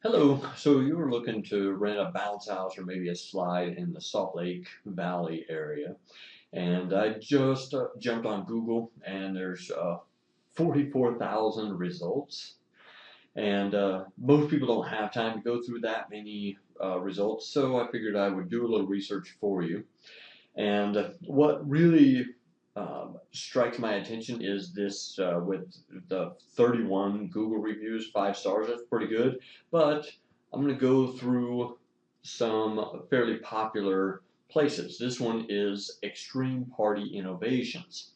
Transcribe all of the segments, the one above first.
Hello. So you were looking to rent a bounce house or maybe a slide in the Salt Lake Valley area, and I just jumped on Google, and there's 44,000 results, and most people don't have time to go through that many results, so I figured I would do a little research for you. And what really strikes my attention is this with the 31 Google reviews, 5 stars. That's pretty good. But I'm going to go through some fairly popular places. This one is Extreme Party Innovations.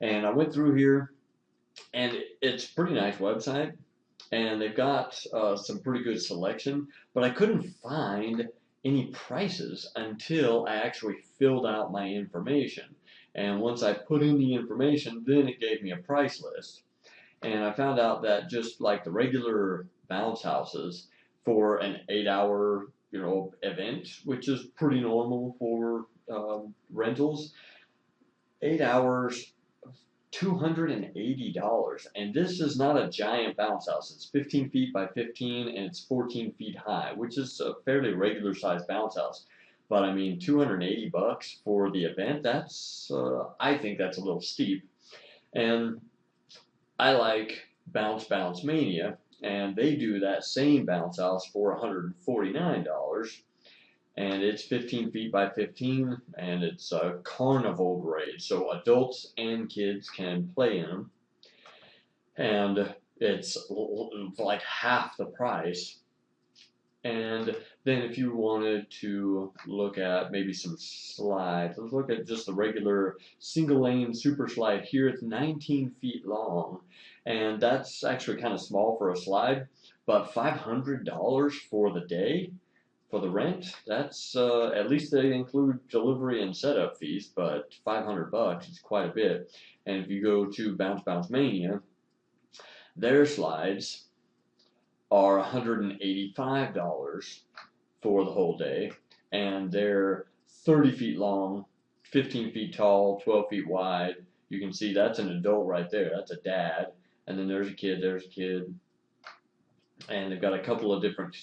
And I went through here, and it's a pretty nice website. And they've got some pretty good selection, but I couldn't find any prices until I actually filled out my information. And once I put in the information, then it gave me a price list. And I found out that just like the regular bounce houses for an 8 hour, event, which is pretty normal for rentals, 8 hours, $280. And this is not a giant bounce house. It's 15 feet by 15 and it's 14 feet high, which is a fairly regular sized bounce house. But I mean, $280 for the event, I think that's a little steep. And I like Bounce Mania, and they do that same bounce house for $149, and it's 15 feet by 15, and it's a carnival grade, so adults and kids can play in them, and it's like half the price. And then if you wanted to look at maybe some slides, let's look at just the regular single lane super slide here. It's 19 feet long, and that's actually kind of small for a slide, but $500 for the day for the rent. That's at least they include delivery and setup fees, but $500 is quite a bit. And if you go to Bounce Mania, their slides are $185 for the whole day, and they're 30 feet long, 15 feet tall, 12 feet wide. You can see that's an adult right there. That's a dad, and then there's a kid, and they've got a couple of different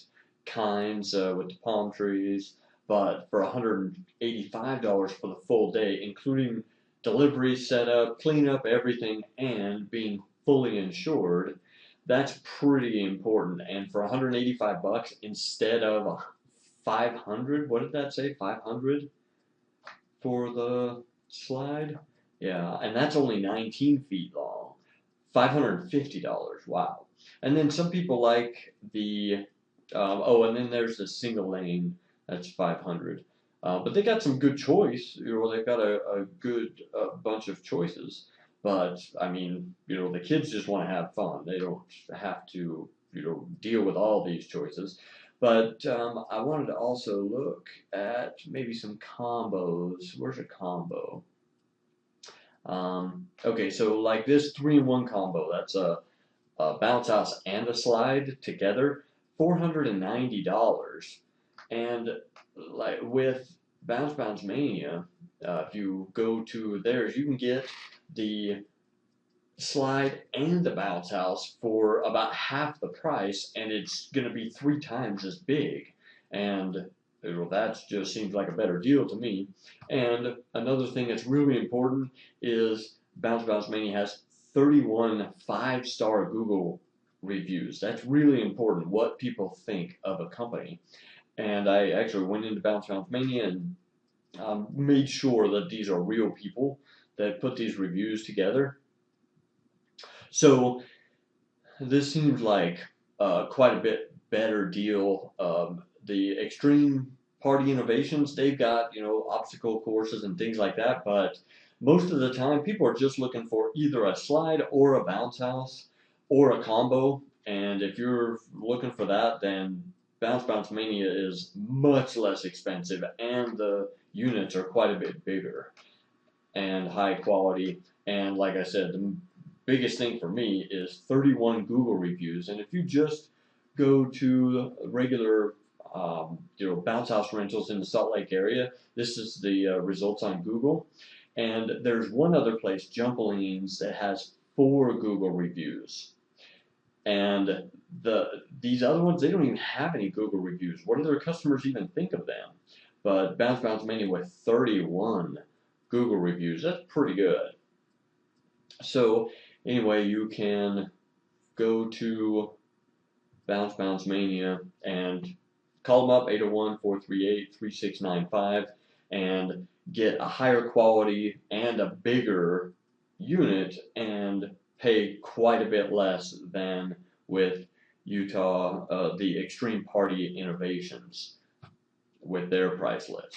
kinds with the palm trees. But for $185 for the full day, including delivery, setup, cleanup, everything, and being fully insured, that's pretty important. And for 185 bucks instead of 500, what did that say? 500 for the slide? Yeah, and that's only 19 feet long. $550. Wow. And then some people like the and then there's the single lane. That's 500. But they got some good choice. They've got a good bunch of choices. But I mean, the kids just want to have fun. They don't have to, deal with all these choices. But I wanted to also look at maybe some combos. Where's a combo? Okay, so like this 3-in-1 combo. That's a bounce house and a slide together, $490. And like with Bounce Mania, if you go to theirs, you can get the slide and the bounce house for about half the price, and it's going to be 3 times as big. And that just seems like a better deal to me. And another thing that's really important is Bounce Mania has 31 5-star Google reviews. That's really important, what people think of a company. And I actually went into Bounce Mania and made sure that these are real people that put these reviews together. So this seems like quite a bit better deal. The Extreme Party Innovations, they've got, obstacle courses and things like that, but most of the time people are just looking for either a slide or a bounce house or a combo. And if you're looking for that, then Bounce Mania is much less expensive, and the units are quite a bit bigger and high quality. And like I said, the biggest thing for me is 31 Google reviews. And if you just go to regular, bounce house rentals in the Salt Lake area, this is the results on Google. And there's one other place, Jumpolines, that has 4 Google reviews. And these other ones, they don't even have any Google reviews. What do their customers even think of them? But Bounce Mania with 31 Google reviews, that's pretty good. So anyway, you can go to Bounce Mania and call them up 801-438-3695 and get a higher quality and a bigger unit and pay quite a bit less than with Utah, the Extreme Party Innovations with their price list.